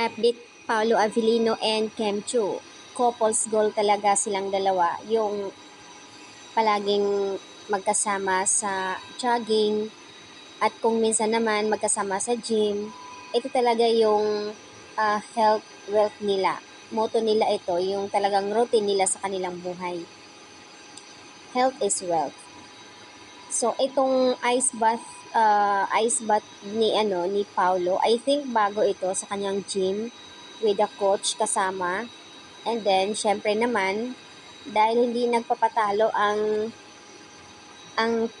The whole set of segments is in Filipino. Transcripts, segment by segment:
Update Paolo Avellino and Kem Chu. Couples goal talaga silang dalawa. Yung palaging magkasama sa jogging at kung minsan naman magkasama sa gym. Ito talaga yung health wealth nila. Motto nila ito, yung talagang routine nila sa kanilang buhay. Health is wealth. So itong ice bath ni Paulo, I think bago ito sa kanyang gym with a coach kasama. And then syempre naman dahil hindi nagpapatalo ang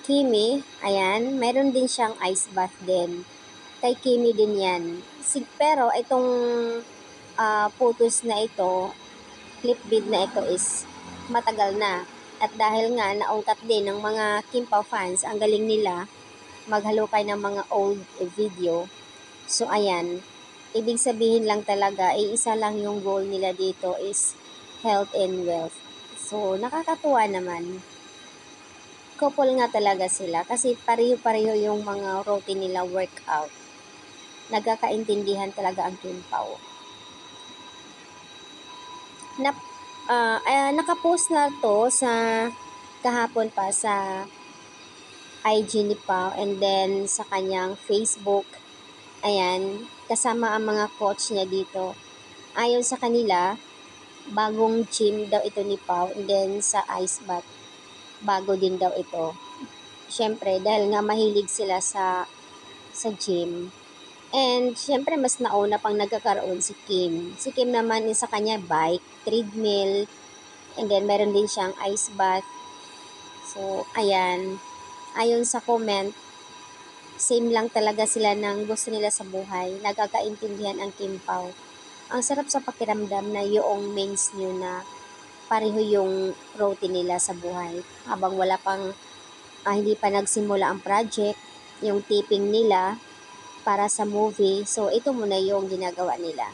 Kimi, ayan, meron din siyang ice bath din. Kay Kimi din 'yan. Pero itong photos na ito, clip vid na ito is matagal na. At dahil nga naungkat din ng mga Kim Pao fans, ang galing nila maghalukay ng mga old video. So ayan, ibig sabihin lang talaga, isa lang yung goal nila dito is health and wealth. So nakakatuwa naman. Couple nga talaga sila kasi pareho-pareho yung mga routine nila workout. Nagkakaintindihan talaga ang Kim Pao. Nakapost na to sa kahapon pa sa IG ni Pao and then sa kanyang Facebook. Ayan, kasama ang mga coach niya dito. Ayon sa kanila, bagong gym daw ito ni Pao and then sa ice bath, bago din daw ito. Siyempre, dahil nga mahilig sila sa gym. And syempre mas nauna pang nagkakaroon si Kim. Si Kim naman is sa kanya bike, treadmill, and then meron din siyang ice bath. So, ayan. Ayon sa comment, same lang talaga sila ng gusto nila sa buhay. Nagkakaintindihan ang Kim Pao. Ang sarap sa pakiramdam na yung mains nyo na pareho yung routine nila sa buhay. Habang wala pang, hindi pa nagsimula ang project, yung taping nila, para sa movie. So, ito muna yung ginagawa nila.